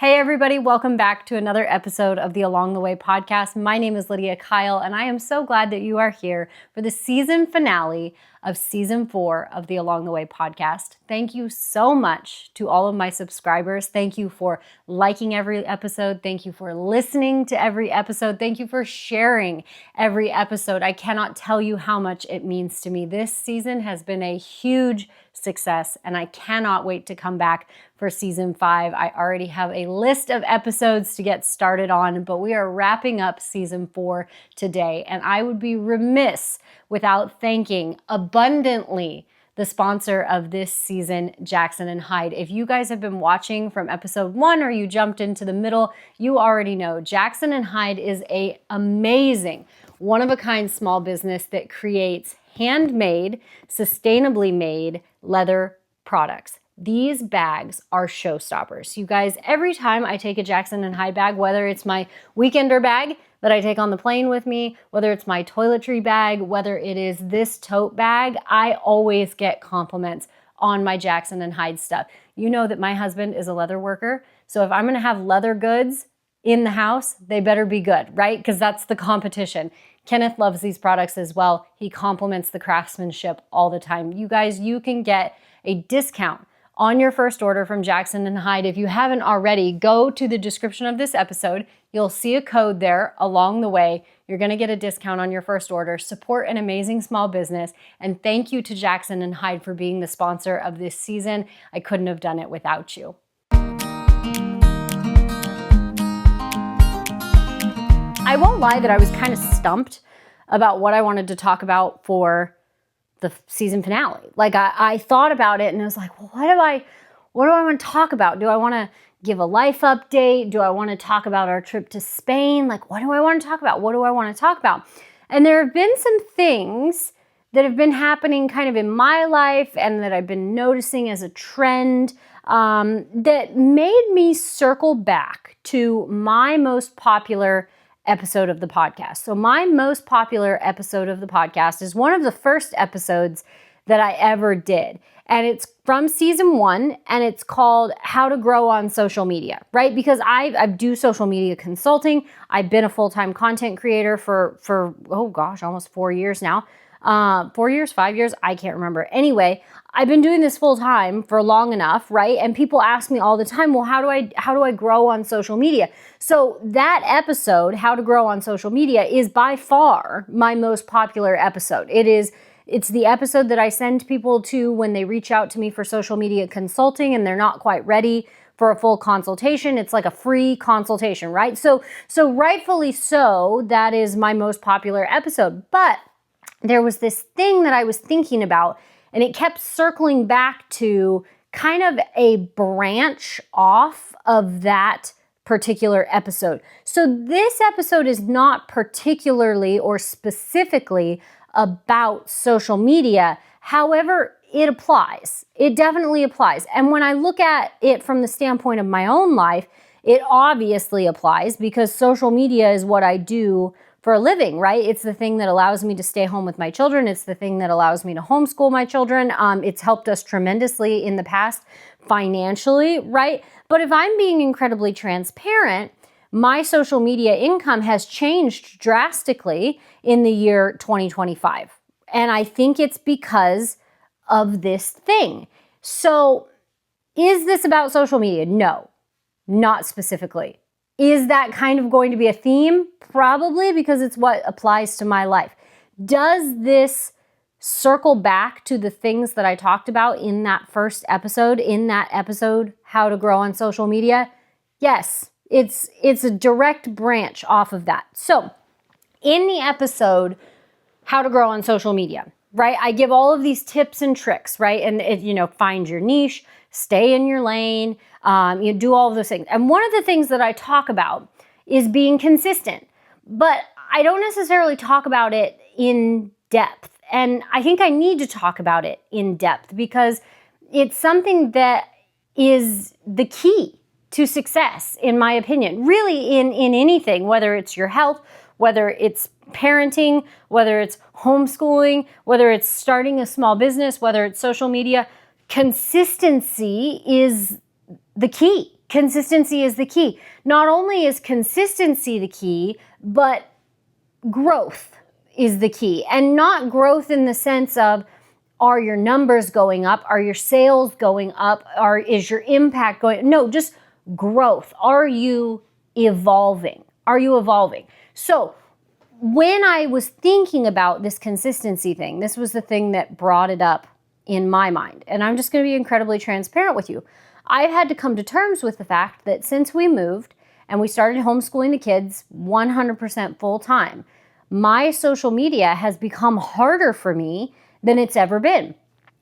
Hey everybody, welcome back to another episode of the Along the Way podcast. My name is Lydia Kyle, and I am so glad that you are here for the season finale of season 4 of the Along the Way podcast. Thank you so much to all of my subscribers. Thank you for liking every episode. Thank you for listening to every episode. Thank you for sharing every episode. I cannot tell you how much it means to me. This season has been a huge success, and I cannot wait to come back for season 5. I already have a list of episodes to get started on, but we are wrapping up season 4 today, and I would be remiss without thanking abundantly the sponsor of this season, Jackson and Hyde. If you guys have been watching from episode 1 or you jumped into the middle, you already know Jackson and Hyde is an amazing, one-of-a-kind small business that creates handmade, sustainably made leather products. These bags are showstoppers. You guys, every time I take a Jackson and Hyde bag, whether it's my weekender bag that I take on the plane with me, whether it's my toiletry bag, whether it is this tote bag, I always get compliments on my Jackson and Hyde stuff. You know that my husband is a leather worker, so if I'm gonna have leather goods in the house, they better be good, right? Because that's the competition. Kenneth loves these products as well. He compliments the craftsmanship all the time. You guys, you can get a discount on your first order from Jackson and Hyde. If you haven't already, go to the description of this episode. You'll see a code there along the way. You're gonna get a discount on your first order. Support an amazing small business. And thank you to Jackson and Hyde for being the sponsor of this season. I couldn't have done it without you. I won't lie that I was kind of stumped about what I wanted to talk about for the season finale. Like I thought about it and I was like, well, what do I want to talk about? Do I want to give a life update? Do I want to talk about our trip to Spain? Like, what do I want to talk about? What do I want to talk about? And there have been some things that have been happening kind of in my life and that I've been noticing as a trend that made me circle back to my most popular episode of the podcast. So my most popular episode of the podcast is one of the first episodes that I ever did. And it's from season 1 and it's called How to Grow on Social Media, right? Because I do social media consulting. I've been a full-time content creator for oh gosh, almost 4 years now. 4 years, 5 years, I can't remember. Anyway, I've been doing this full time for long enough, right? And people ask me all the time, well, how do I grow on social media? So that episode, How to Grow on Social Media, is by far my most popular episode. It's the episode that I send people to when they reach out to me for social media consulting and they're not quite ready for a full consultation. It's like a free consultation, right? So rightfully so, that is my most popular episode. But there was this thing that I was thinking about, and it kept circling back to kind of a branch off of that particular episode. So this episode is not particularly or specifically about social media. However, it applies. It definitely applies. And when I look at it from the standpoint of my own life, it obviously applies because social media is what I do for a living, right? It's the thing that allows me to stay home with my children. It's the thing that allows me to homeschool my children. It's helped us tremendously in the past financially, right? But if I'm being incredibly transparent, my social media income has changed drastically in the year 2025. And I think it's because of this thing. So is this about social media? No, not specifically. Is that kind of going to be a theme? Probably, because it's what applies to my life. Does this circle back to the things that I talked about in that first episode, How to Grow on Social Media? Yes, it's a direct branch off of that. So in the episode, How to Grow on Social Media, right? I give all of these tips and tricks, right? And find your niche, stay in your lane, you do all of those things. And one of the things that I talk about is being consistent, but I don't necessarily talk about it in depth. And I think I need to talk about it in depth because it's something that is the key to success, in my opinion, really in anything, whether it's your health, whether it's parenting, whether it's homeschooling, whether it's starting a small business, whether it's social media. Consistency is the key. Consistency is the key. Not only is consistency the key, but growth is the key. And not growth in the sense of, are your numbers going up? Are your sales going up? Is your impact going? No, just growth. Are you evolving? Are you evolving? So when I was thinking about this consistency thing, this was the thing that brought it up in my mind. And I'm just going to be incredibly transparent with you. I've had to come to terms with the fact that since we moved and we started homeschooling the kids 100% full time, my social media has become harder for me than it's ever been.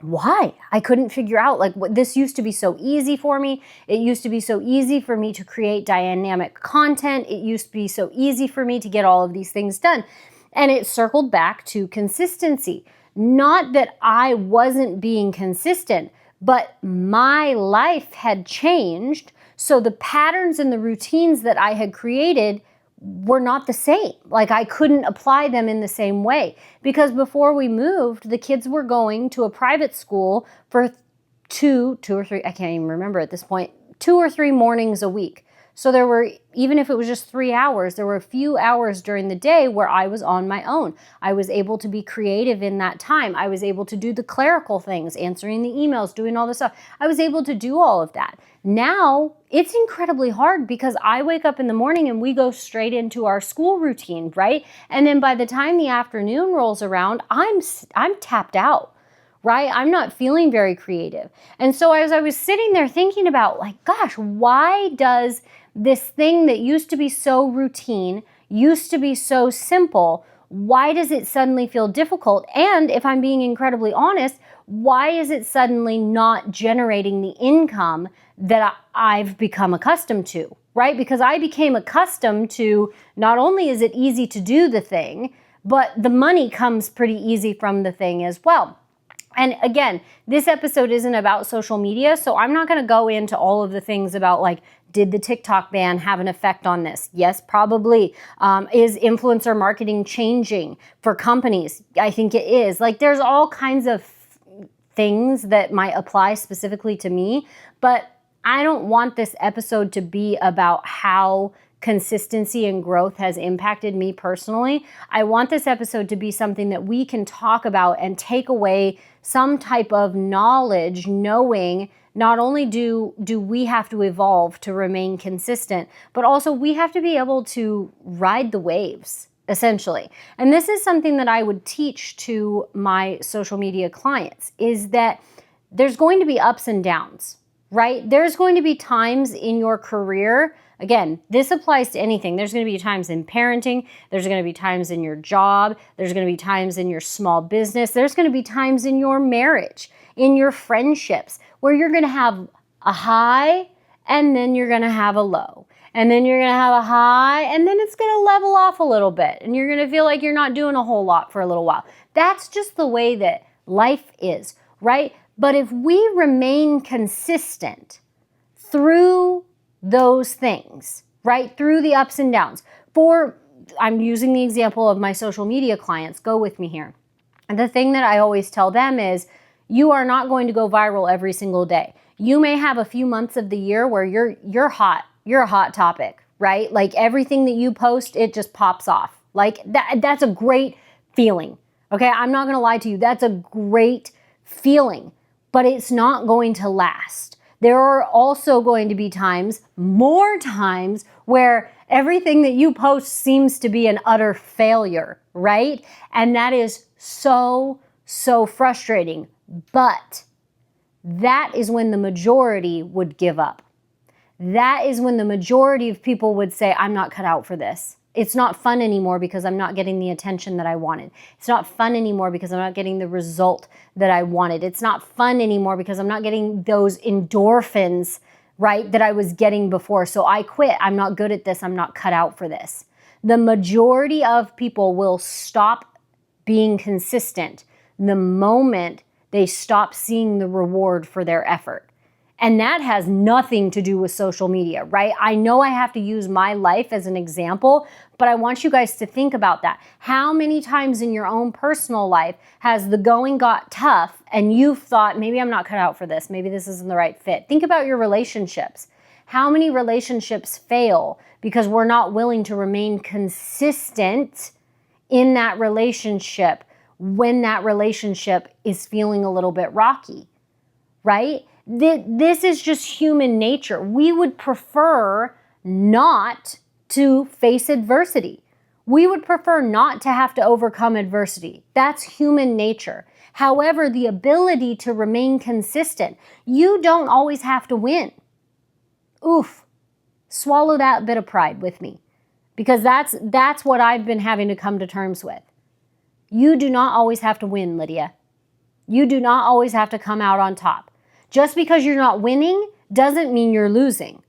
Why? I couldn't figure out, like, this used to be so easy for me. It used to be so easy for me to create dynamic content. It used to be so easy for me to get all of these things done. And it circled back to consistency. Not that I wasn't being consistent, but my life had changed. So the patterns and the routines that I had created were not the same. Like, I couldn't apply them in the same way, because before we moved, the kids were going to a private school for two or three, I can't even remember at this point, 2 or 3 mornings a week. So there were, even if it was just 3 hours, there were a few hours during the day where I was on my own. I was able to be creative in that time. I was able to do the clerical things, answering the emails, doing all this stuff. I was able to do all of that. Now it's incredibly hard because I wake up in the morning and we go straight into our school routine, right? And then by the time the afternoon rolls around, I'm tapped out. Right? I'm not feeling very creative. And so as I was sitting there thinking about, like, gosh, why does this thing that used to be so routine, used to be so simple, why does it suddenly feel difficult? And if I'm being incredibly honest, why is it suddenly not generating the income that I've become accustomed to, right? Because I became accustomed to, not only is it easy to do the thing, but the money comes pretty easy from the thing as well. And again, this episode isn't about social media, so I'm not going to go into all of the things about, like, did the TikTok ban have an effect on this? Yes, probably. Is influencer marketing changing for companies? I think it is. Like, there's all kinds of things that might apply specifically to me, but I don't want this episode to be about how consistency and growth has impacted me personally. I want this episode to be something that we can talk about and take away some type of knowledge, knowing not only do we have to evolve to remain consistent, but also we have to be able to ride the waves, essentially. And this is something that I would teach to my social media clients, is that there's going to be ups and downs, right? There's going to be times in your career. Again, this applies to anything. There's going to be times in parenting. There's going to be times in your job. There's going to be times in your small business. There's going to be times in your marriage, in your friendships, where you're going to have a high and then you're going to have a low. And then you're going to have a high and then it's going to level off a little bit. And you're going to feel like you're not doing a whole lot for a little while. That's just the way that life is, right? But if we remain consistent through those things, right? Through the ups and downs. I'm using the example of my social media clients. Go with me here. And the thing that I always tell them is, you are not going to go viral every single day. You may have a few months of the year where you're hot. You're a hot topic, right? Like, everything that you post, it just pops off. Like, that's a great feeling. Okay, I'm not going to lie to you. That's a great feeling, but it's not going to last. There are also going to be times, more times, where everything that you post seems to be an utter failure, right? And that is so frustrating. But that is when the majority would give up. That is when the majority of people would say, I'm not cut out for this. It's not fun anymore because I'm not getting the attention that I wanted. It's not fun anymore because I'm not getting the result that I wanted. It's not fun anymore because I'm not getting those endorphins, right, that I was getting before. So I quit. I'm not good at this. I'm not cut out for this. The majority of people will stop being consistent the moment they stop seeing the reward for their effort. And that has nothing to do with social media, right? I know I have to use my life as an example, but I want you guys to think about that. How many times in your own personal life has the going got tough and you've thought, maybe I'm not cut out for this, maybe this isn't the right fit? Think about your relationships. How many relationships fail because we're not willing to remain consistent in that relationship when that relationship is feeling a little bit rocky, right? This is just human nature. We would prefer not to face adversity. We would prefer not to have to overcome adversity. That's human nature. However, the ability to remain consistent, you don't always have to win. Oof, swallow that bit of pride with me, because that's what I've been having to come to terms with. You do not always have to win, Lydia. You do not always have to come out on top. Just because you're not winning doesn't mean you're losing.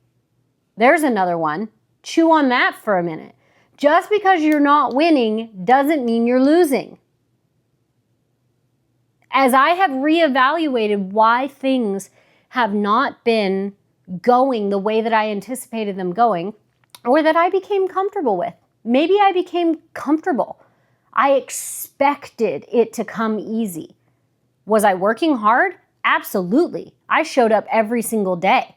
There's another one. Chew on that for a minute. Just because you're not winning doesn't mean you're losing. As I have reevaluated why things have not been going the way that I anticipated them going, or that I became comfortable with. Maybe I became comfortable. I expected it to come easy. Was I working hard? Absolutely. I showed up every single day.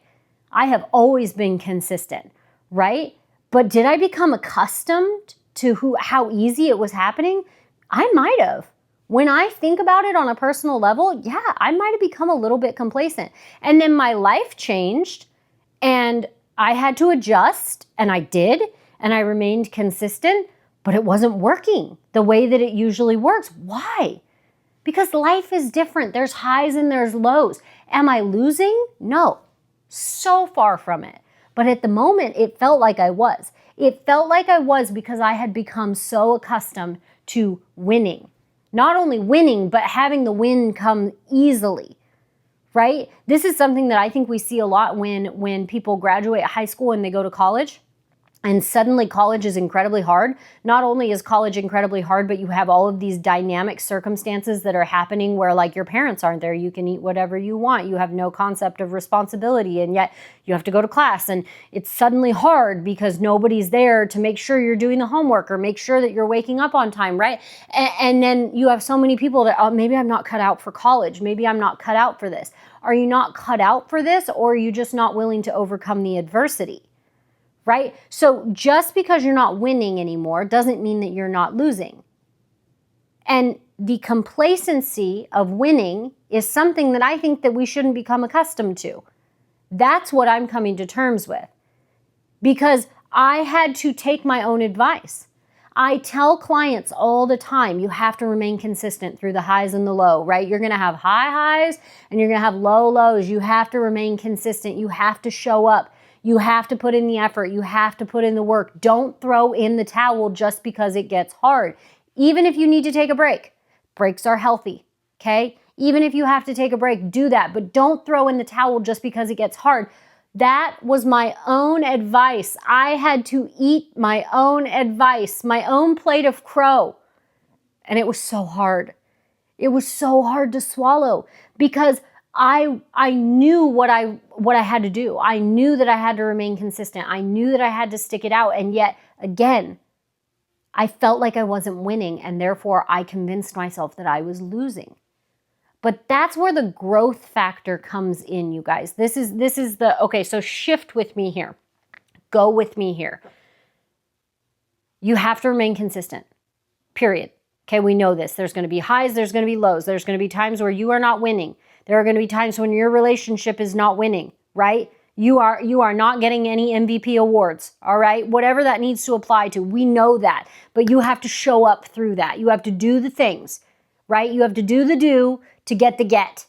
I have always been consistent, right? But did I become accustomed to how easy it was happening? I might have. When I think about it on a personal level, yeah, I might have become a little bit complacent. And then my life changed and I had to adjust, and I did, and I remained consistent, but it wasn't working the way that it usually works. Why? Because life is different. There's highs and there's lows. Am I losing? No, so far from it. But at the moment, it felt like I was. It felt like I was because I had become so accustomed to winning. Not only winning, but having the win come easily, right? This is something that I think we see a lot when people graduate high school and they go to college. And suddenly college is incredibly hard. Not only is college incredibly hard, but you have all of these dynamic circumstances that are happening where, like, your parents aren't there. You can eat whatever you want. You have no concept of responsibility, and yet you have to go to class. And it's suddenly hard because nobody's there to make sure you're doing the homework or make sure that you're waking up on time, right? And then you have so many people that, oh, maybe I'm not cut out for college. Maybe I'm not cut out for this. Are you not cut out for this, or are you just not willing to overcome the adversity? Right? So just because you're not winning anymore doesn't mean that you're not losing. And the complacency of winning is something that I think that we shouldn't become accustomed to. That's what I'm coming to terms with. Because I had to take my own advice. I tell clients all the time, you have to remain consistent through the highs and the low, right? You're going to have high highs and you're going to have low lows. You have to remain consistent. You have to show up. You have to put in the effort. You have to put in the work. Don't throw in the towel just because it gets hard. Even if you need to take a break, breaks are healthy, okay? Even if you have to take a break, do that. But don't throw in the towel just because it gets hard. That was my own advice. I had to eat my own advice, my own plate of crow. And it was so hard. It was so hard to swallow because I knew what I had to do. I knew that I had to remain consistent. I knew that I had to stick it out. And yet, again, I felt like I wasn't winning, and therefore I convinced myself that I was losing. But that's where the growth factor comes in, you guys. This is the, okay, so shift with me here. Go with me here. You have to remain consistent, period. Okay, we know this. There's going to be highs, there's going to be lows. There's going to be times where you are not winning. There are going to be times when your relationship is not winning, right? You are not getting any MVP awards, all right? Whatever that needs to apply to, we know that. But you have to show up through that. You have to do the things, right? You have to do the do to get the get.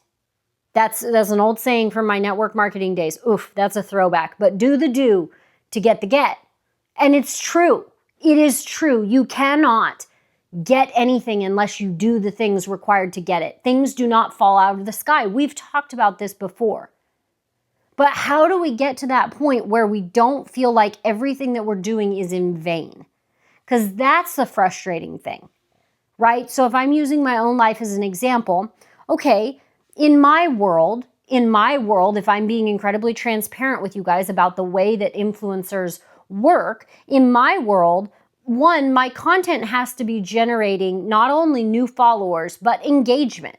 That's an old saying from my network marketing days. Oof, that's a throwback. But do the do to get the get. And it's true. It is true. You cannot get anything unless you do the things required to get it. Things do not fall out of the sky. We've talked about this before. But how do we get to that point where we don't feel like everything that we're doing is in vain? Because that's the frustrating thing, right? So if I'm using my own life as an example, okay, in my world, if I'm being incredibly transparent with you guys about the way that influencers work, in my world, one, my content has to be generating not only new followers, but engagement,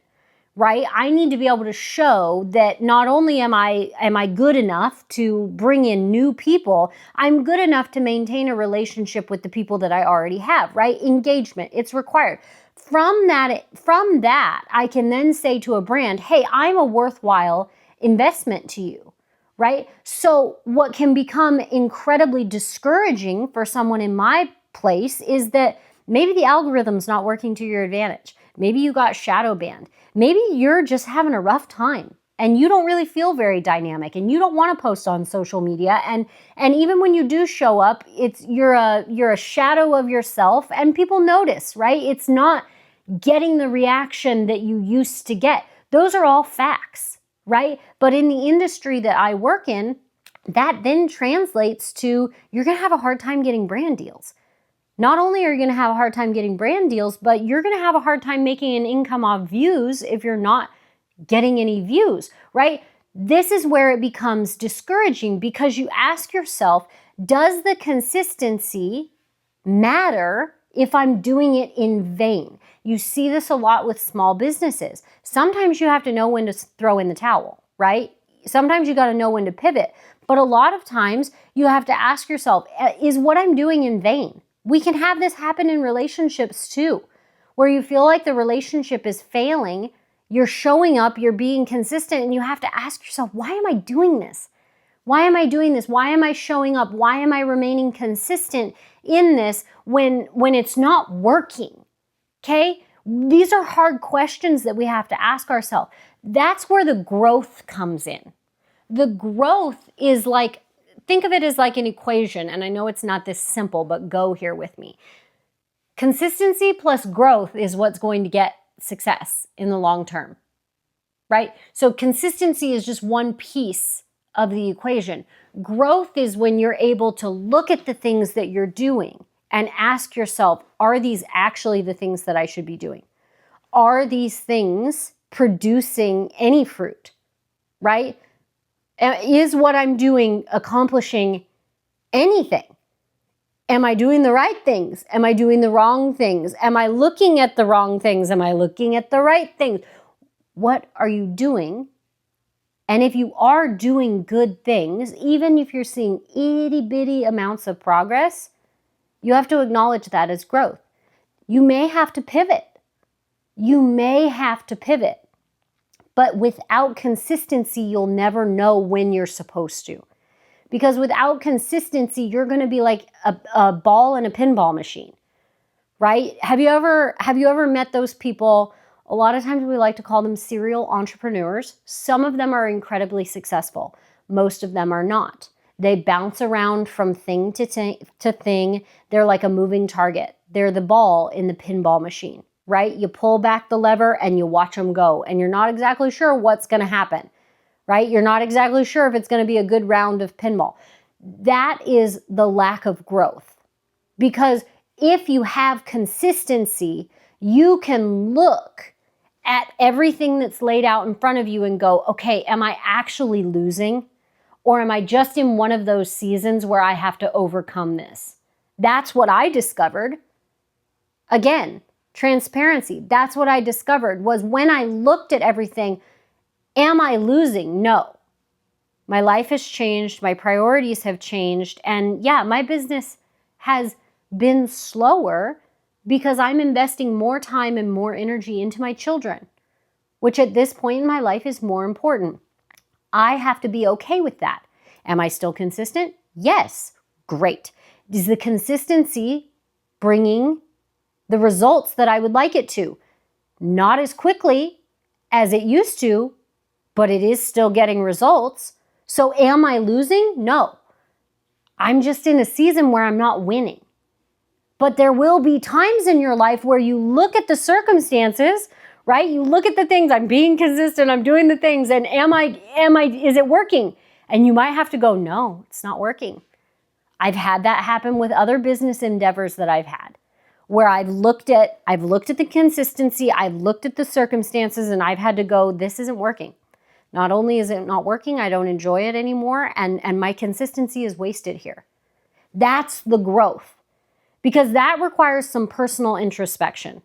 right? I need to be able to show that not only am I good enough to bring in new people, I'm good enough to maintain a relationship with the people that I already have, right? Engagement, it's required. From that, I can then say to a brand, hey, I'm a worthwhile investment to you, right? So what can become incredibly discouraging for someone in my place is that maybe the algorithm's not working to your advantage. Maybe you got shadow banned. Maybe you're just having a rough time and you don't really feel very dynamic and you don't want to post on social media. And even when you do show up, you're a shadow of yourself and people notice, right? It's not getting the reaction that you used to get. Those are all facts, right? But in the industry that I work in, that then translates to you're going to have a hard time getting brand deals. Not only are you going to have a hard time getting brand deals, but you're going to have a hard time making an income off views if you're not getting any views, right? This is where it becomes discouraging because you ask yourself, does the consistency matter if I'm doing it in vain? You see this a lot with small businesses. Sometimes you have to know when to throw in the towel, right? Sometimes you got to know when to pivot. But a lot of times you have to ask yourself, is what I'm doing in vain? We can have this happen in relationships too, where you feel like the relationship is failing. You're showing up, you're being consistent, and you have to ask yourself, why am I doing this? Why am I doing this? Why am I showing up? Why am I remaining consistent in this when it's not working? Okay? These are hard questions that we have to ask ourselves. That's where the growth comes in. The growth is like, think of it as like an equation, and I know it's not this simple, but go here with me. Consistency plus growth is what's going to get success in the long term, right? So consistency is just one piece of the equation. Growth is when you're able to look at the things that you're doing and ask yourself, are these actually the things that I should be doing? Are these things producing any fruit, right? Is what I'm doing accomplishing anything? Am I doing the right things? Am I doing the wrong things? Am I looking at the wrong things? Am I looking at the right things? What are you doing? And if you are doing good things, even if you're seeing itty bitty amounts of progress, you have to acknowledge that as growth. You may have to pivot. You may have to pivot. But without consistency, you'll never know when you're supposed to. Because without consistency, you're going to be like a ball in a pinball machine, right? Have you ever met those people? A lot of times we like to call them serial entrepreneurs. Some of them are incredibly successful. Most of them are not. They bounce around from thing to thing. They're like a moving target. They're the ball in the pinball machine, right? You pull back the lever and you watch them go, and you're not exactly sure what's going to happen, right? You're not exactly sure if it's going to be a good round of pinball. That is the lack of growth. Because if you have consistency, you can look at everything that's laid out in front of you and go, okay, am I actually losing? Or am I just in one of those seasons where I have to overcome this? That's what I discovered. Again, transparency. That's what I discovered was when I looked at everything, am I losing? No. My life has changed. My priorities have changed. And yeah, my business has been slower because I'm investing more time and more energy into my children, which at this point in my life is more important. I have to be okay with that. Am I still consistent? Yes. Great. Is the consistency bringing the results that I would like it to? Not as quickly as it used to, but it is still getting results. So am I losing? No. I'm just in a season where I'm not winning. But there will be times in your life where you look at the circumstances, right? You look at the things, I'm being consistent, I'm doing the things, and is it working? And you might have to go, no, it's not working. I've had that happen with other business endeavors that I've had, where I've looked at the consistency, I've looked at the circumstances, and I've had to go, this isn't working. Not only is it not working, I don't enjoy it anymore, and my consistency is wasted here. That's the growth. Because that requires some personal introspection.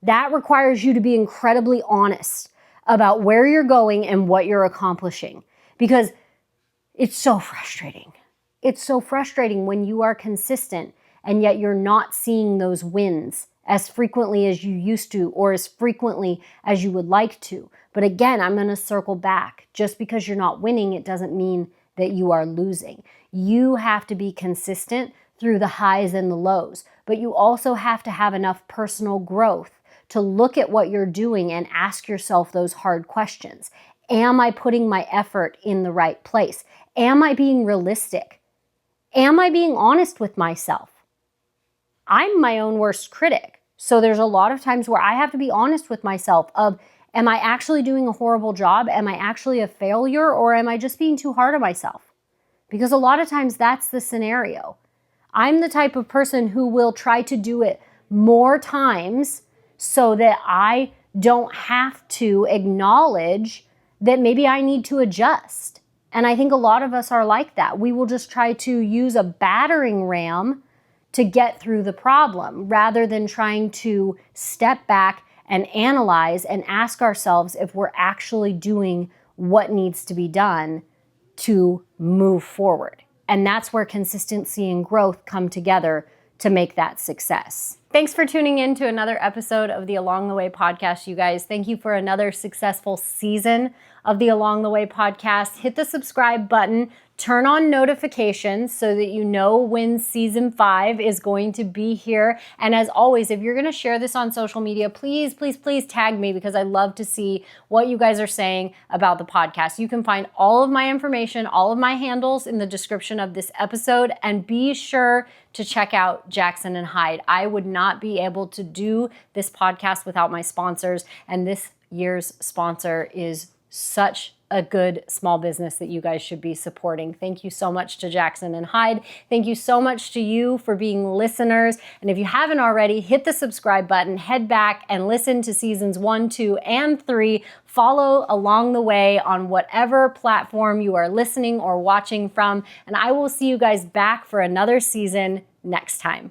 That requires you to be incredibly honest about where you're going and what you're accomplishing, because it's so frustrating. It's so frustrating when you are consistent and yet you're not seeing those wins as frequently as you used to or as frequently as you would like to. But again, I'm going to circle back. Just because you're not winning, it doesn't mean that you are losing. You have to be consistent through the highs and the lows, but you also have to have enough personal growth to look at what you're doing and ask yourself those hard questions. Am I putting my effort in the right place? Am I being realistic? Am I being honest with myself? I'm my own worst critic. So there's a lot of times where I have to be honest with myself of, am I actually doing a horrible job? Am I actually a failure? Or am I just being too hard on myself? Because a lot of times that's the scenario. I'm the type of person who will try to do it more times so that I don't have to acknowledge that maybe I need to adjust. And I think a lot of us are like that. We will just try to use a battering ram to get through the problem rather than trying to step back and analyze and ask ourselves if we're actually doing what needs to be done to move forward. And that's where consistency and growth come together to make that success. Thanks for tuning in to another episode of the Along the Way podcast, you guys. Thank you for another successful season of the Along the Way podcast. Hit the subscribe button, turn on notifications so that you know when season 5 is going to be here. And as always, if you're going to share this on social media, please, please, please tag me, because I love to see what you guys are saying about the podcast. You can find all of my information, all of my handles in the description of this episode, and be sure to check out Jackson and HYDE. I would not be able to do this podcast without my sponsors, and this year's sponsor is such a good small business that you guys should be supporting. Thank you so much to Jackson and HYDE. Thank you so much to you for being listeners. And if you haven't already, hit the subscribe button, head back and listen to seasons 1, 2, and 3. Follow Along the Way on whatever platform you are listening or watching from. And I will see you guys back for another season next time.